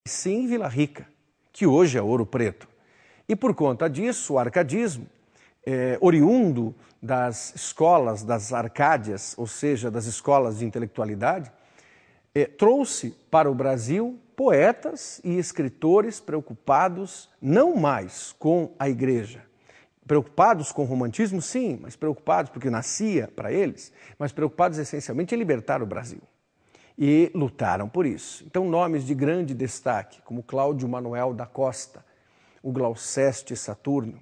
sim Vila Rica, que hoje é Ouro Preto. E por conta disso, o arcadismo, oriundo das escolas, das arcádias, ou seja, das escolas de intelectualidade, trouxe para o Brasil poetas e escritores preocupados não mais com a igreja, preocupados com o romantismo, sim, mas preocupados porque nascia para eles, mas preocupados essencialmente em libertar o Brasil. E lutaram por isso. Então, nomes de grande destaque, como Cláudio Manuel da Costa, o Glouceste Saturno,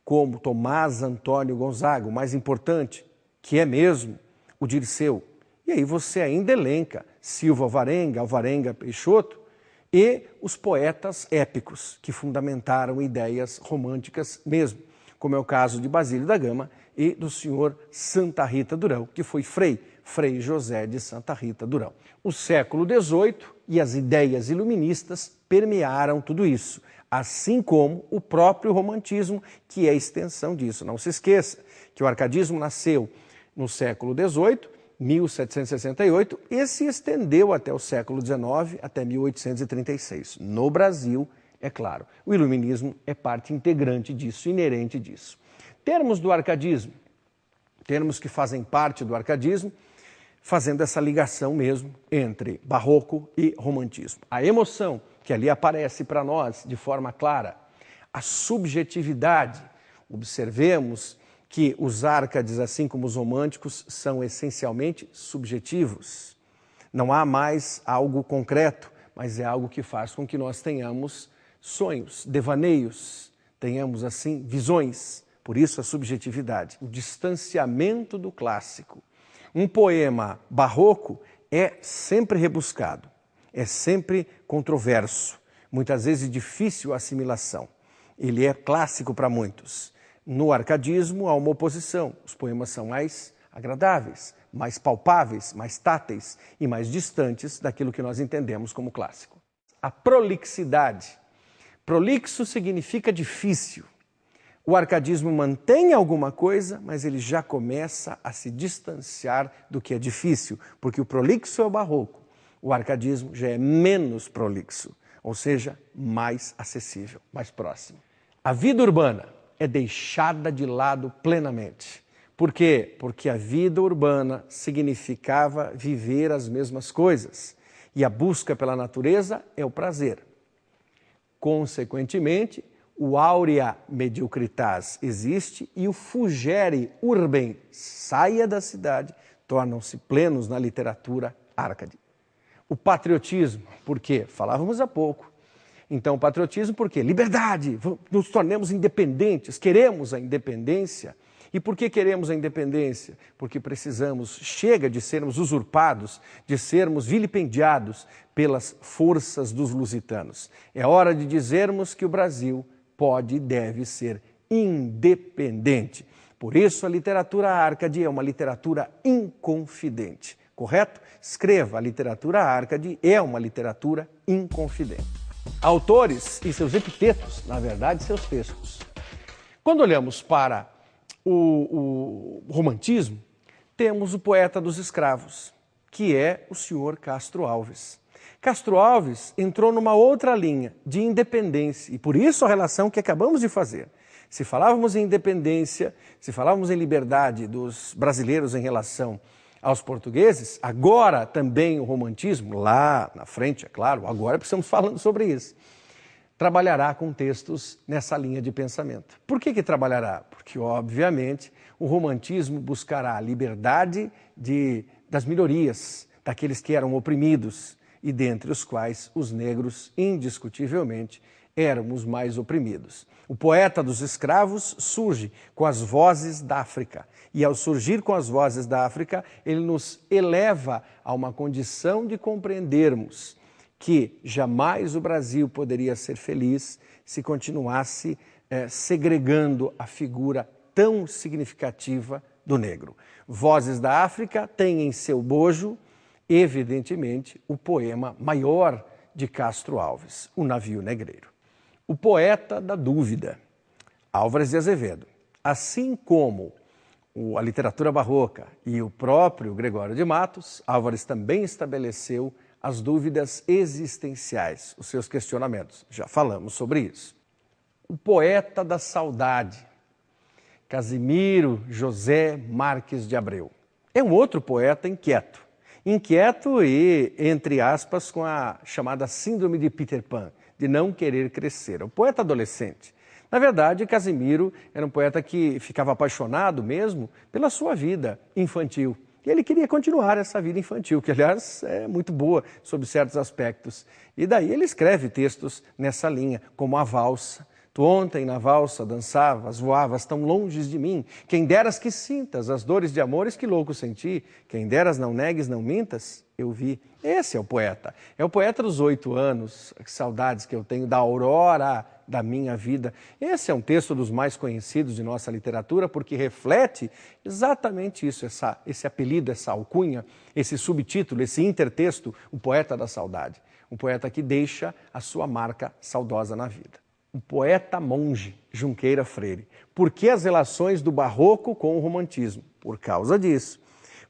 como Tomás Antônio Gonzaga, o mais importante, que é mesmo o Dirceu. E aí você ainda elenca Silva Alvarenga Peixoto e os poetas épicos que fundamentaram ideias românticas mesmo, como é o caso de Basílio da Gama e do senhor Santa Rita Durão, que foi Frei José de Santa Rita Durão. O século XVIII e as ideias iluministas permearam tudo isso, assim como o próprio romantismo, que é a extensão disso. Não se esqueça que o arcadismo nasceu no século XVIII, 1768, e se estendeu até o século XIX, até 1836. No Brasil, é claro, o iluminismo é parte integrante disso, inerente disso. Termos do arcadismo, termos que fazem parte do arcadismo, fazendo essa ligação mesmo entre barroco e romantismo. A emoção que ali aparece para nós de forma clara, a subjetividade. Observemos que os árcades, assim como os românticos, são essencialmente subjetivos. Não há mais algo concreto, mas é algo que faz com que nós tenhamos sonhos, devaneios, tenhamos assim visões. Por isso a subjetividade, o distanciamento do clássico. Um poema barroco é sempre rebuscado, é sempre controverso, muitas vezes difícil a assimilação. Ele é clássico para muitos. No arcadismo há uma oposição, os poemas são mais agradáveis, mais palpáveis, mais táteis e mais distantes daquilo que nós entendemos como clássico. A prolixidade. Prolixo significa difícil. O arcadismo mantém alguma coisa, mas ele já começa a se distanciar do que é difícil, porque o prolixo é o barroco, o arcadismo já é menos prolixo, ou seja, mais acessível, mais próximo. A vida urbana é deixada de lado plenamente. Por quê? Porque a vida urbana significava viver as mesmas coisas, e a busca pela natureza é o prazer. Consequentemente, o aurea mediocritas existe e o fugere urbem, saia da cidade, tornam-se plenos na literatura árcade. O patriotismo, por quê? Falávamos há pouco. Então, o patriotismo, por quê? Liberdade, nos tornemos independentes, queremos a independência. E por que queremos a independência? Porque precisamos, chega de sermos usurpados, de sermos vilipendiados pelas forças dos lusitanos. É hora de dizermos que o Brasil pode e deve ser independente. Por isso, a literatura árcade é uma literatura inconfidente, correto? Escreva, a literatura árcade é uma literatura inconfidente. Autores e seus epitetos, na verdade, seus textos. Quando olhamos para o romantismo, temos o poeta dos escravos, que é o senhor Castro Alves. Castro Alves entrou numa outra linha de independência, e por isso a relação que acabamos de fazer. Se falávamos em independência, se falávamos em liberdade dos brasileiros em relação aos portugueses, agora também o romantismo, lá na frente, é claro, agora estamos falando sobre isso, trabalhará com textos nessa linha de pensamento. Por que trabalhará? Porque, obviamente, o romantismo buscará a liberdade das minorias, daqueles que eram oprimidos, e dentre os quais os negros, indiscutivelmente, éramos mais oprimidos. O poeta dos escravos surge com as vozes da África, e ao surgir com as vozes da África, ele nos eleva a uma condição de compreendermos que jamais o Brasil poderia ser feliz se continuasse segregando a figura tão significativa do negro. Vozes da África têm em seu bojo, evidentemente, o poema maior de Castro Alves, O Navio Negreiro. O poeta da dúvida, Álvares de Azevedo, assim como a literatura barroca e o próprio Gregório de Matos, Álvares também estabeleceu as dúvidas existenciais, os seus questionamentos. Já falamos sobre isso. O poeta da saudade, Casimiro José Marques de Abreu. É um outro poeta inquieto. Inquieto e, entre aspas, com a chamada síndrome de Peter Pan, de não querer crescer. O poeta adolescente. Na verdade, Casimiro era um poeta que ficava apaixonado mesmo pela sua vida infantil. E ele queria continuar essa vida infantil, que, aliás, é muito boa sob certos aspectos. E daí ele escreve textos nessa linha, como A Valsa. Tu ontem na valsa dançavas, voavas tão longe de mim. Quem deras que sintas as dores de amores que louco senti. Quem deras não negues, não mintas, eu vi. Esse é o poeta. É o poeta dos 8 anos, que saudades que eu tenho da aurora da minha vida. Esse é um texto dos mais conhecidos de nossa literatura, porque reflete exatamente isso, esse apelido, essa alcunha, esse subtítulo, esse intertexto, o poeta da saudade. Um poeta que deixa a sua marca saudosa na vida. O poeta monge Junqueira Freire. Por que as relações do barroco com o romantismo? Por causa disso.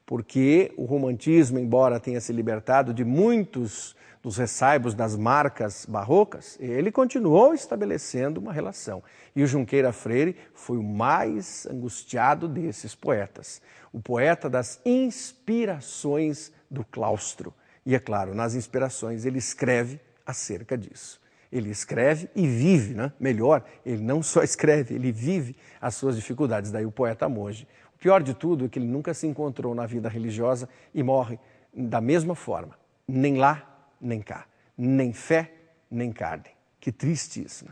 Porque o romantismo, embora tenha se libertado de muitos dos ressaibos das marcas barrocas, ele continuou estabelecendo uma relação. E o Junqueira Freire foi o mais angustiado desses poetas. O poeta das inspirações do claustro. E é claro, nas inspirações ele escreve acerca disso. Ele escreve e vive, né? Melhor, ele não só escreve, ele vive as suas dificuldades. Daí o poeta monge. O pior de tudo é que ele nunca se encontrou na vida religiosa e morre da mesma forma. Nem lá, nem cá. Nem fé, nem carne. Que triste isso, né?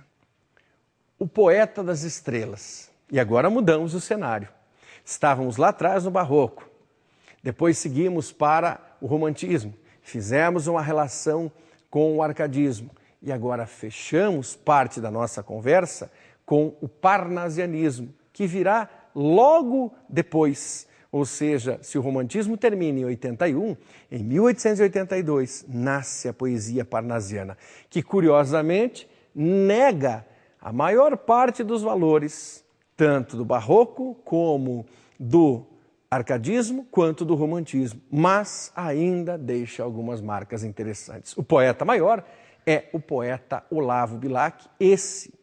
O poeta das estrelas. E agora mudamos o cenário. Estávamos lá atrás no barroco. Depois seguimos para o romantismo. Fizemos uma relação com o arcadismo. E agora fechamos parte da nossa conversa com o parnasianismo, que virá logo depois. Ou seja, se o romantismo termina em 81, em 1882 nasce a poesia parnasiana, que curiosamente nega a maior parte dos valores, tanto do barroco como do arcadismo, quanto do romantismo, mas ainda deixa algumas marcas interessantes. O poeta maior é o poeta Olavo Bilac,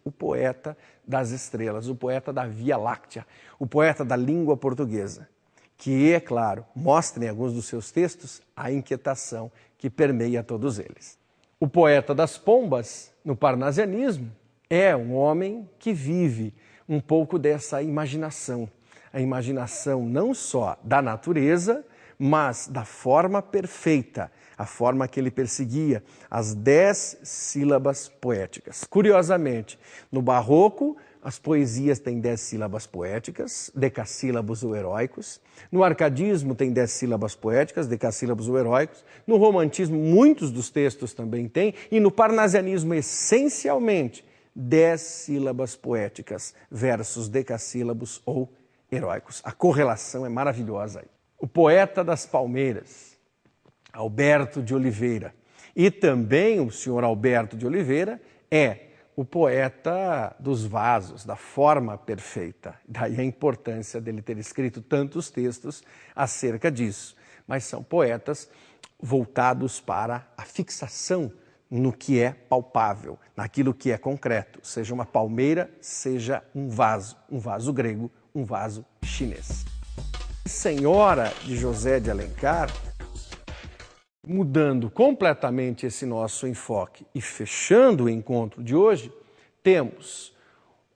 o poeta das estrelas, o poeta da Via Láctea, o poeta da língua portuguesa, que, é claro, mostra em alguns dos seus textos a inquietação que permeia todos eles. O poeta das pombas, no parnasianismo, é um homem que vive um pouco dessa imaginação, a imaginação não só da natureza, mas da forma perfeita, a forma que ele perseguia, as 10 sílabas poéticas. Curiosamente, no barroco, as poesias têm 10 sílabas poéticas, decassílabos ou heróicos. No arcadismo tem 10 sílabas poéticas, decassílabos ou heróicos. No romantismo, muitos dos textos também têm. E no parnasianismo, essencialmente, 10 sílabas poéticas versus decassílabos ou heróicos. A correlação é maravilhosa aí. O poeta das palmeiras, Alberto de Oliveira. E também o senhor Alberto de Oliveira é o poeta dos vasos, da forma perfeita. Daí a importância dele ter escrito tantos textos acerca disso. Mas são poetas voltados para a fixação no que é palpável, naquilo que é concreto, seja uma palmeira, seja um vaso grego, um vaso chinês. Senhora de José de Alencar, mudando completamente esse nosso enfoque e fechando o encontro de hoje, temos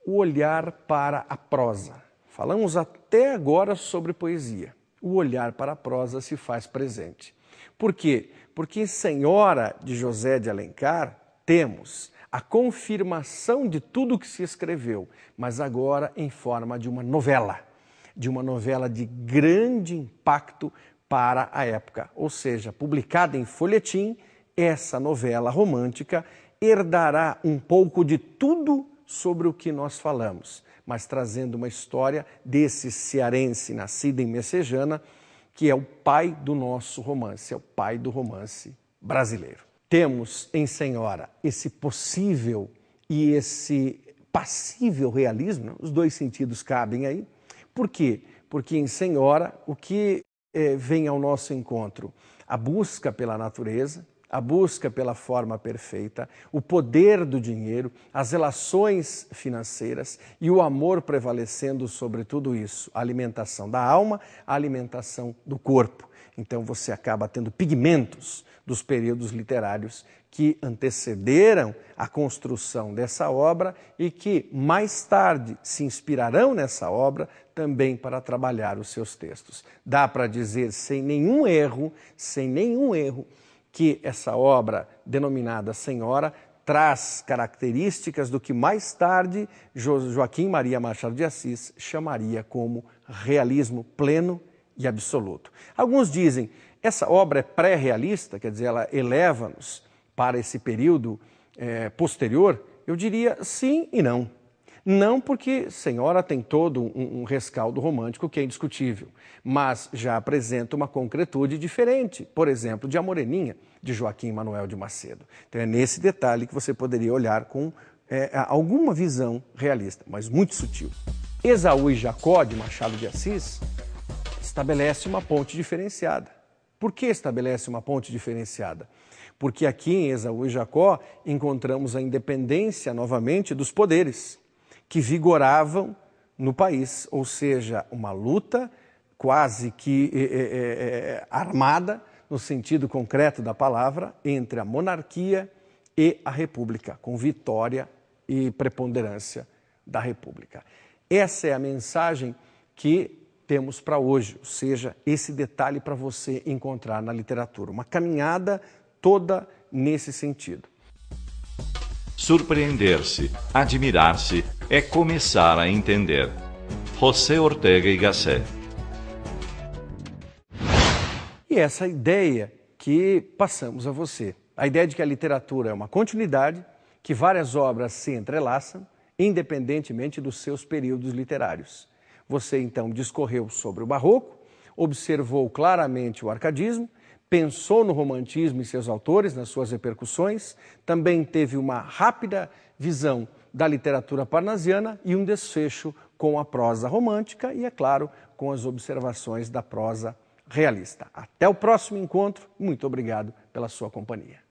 o olhar para a prosa. Falamos até agora sobre poesia. O olhar para a prosa se faz presente. Por quê? Porque em Senhora de José de Alencar temos a confirmação de tudo o que se escreveu, mas agora em forma de uma novela de grande impacto para a época, ou seja, publicada em folhetim, essa novela romântica herdará um pouco de tudo sobre o que nós falamos, mas trazendo uma história desse cearense nascido em Messejana, que é o pai do nosso romance, é o pai do romance brasileiro. Temos em Senhora esse possível e esse passível realismo, né? Os dois sentidos cabem aí. Por quê? Porque em Senhora o que vem ao nosso encontro? A busca pela natureza, a busca pela forma perfeita, o poder do dinheiro, as relações financeiras e o amor prevalecendo sobre tudo isso, a alimentação da alma, a alimentação do corpo. Então você acaba tendo pigmentos dos períodos literários que antecederam a construção dessa obra e que mais tarde se inspirarão nessa obra também para trabalhar os seus textos. Dá para dizer sem nenhum erro, que essa obra denominada Senhora traz características do que mais tarde Joaquim Maria Machado de Assis chamaria como realismo pleno e absoluto. Alguns dizem, essa obra é pré-realista, quer dizer, ela eleva-nos para esse período posterior. Eu diria sim e não. Não porque Senhora tem todo um rescaldo romântico que é indiscutível, mas já apresenta uma concretude diferente, por exemplo, de A Moreninha, de Joaquim Manuel de Macedo. Então é nesse detalhe que você poderia olhar com alguma visão realista, mas muito sutil. Esaú e Jacó, de Machado de Assis, estabelece uma ponte diferenciada. Por que estabelece uma ponte diferenciada? Porque aqui em Esaú e Jacó encontramos a independência novamente dos poderes que vigoravam no país, ou seja, uma luta quase que armada, no sentido concreto da palavra, entre a monarquia e a república, com vitória e preponderância da república. Essa é a mensagem que temos para hoje, ou seja, esse detalhe para você encontrar na literatura, uma caminhada toda nesse sentido. Surpreender-se, admirar-se, é começar a entender. José Ortega y Gasset. E essa ideia que passamos a você, a ideia de que a literatura é uma continuidade, que várias obras se entrelaçam, independentemente dos seus períodos literários. Você então discorreu sobre o Barroco, observou claramente o arcadismo, pensou no romantismo e seus autores, nas suas repercussões, também teve uma rápida visão da literatura parnasiana e um desfecho com a prosa romântica e, é claro, com as observações da prosa realista. Até o próximo encontro, muito obrigado pela sua companhia.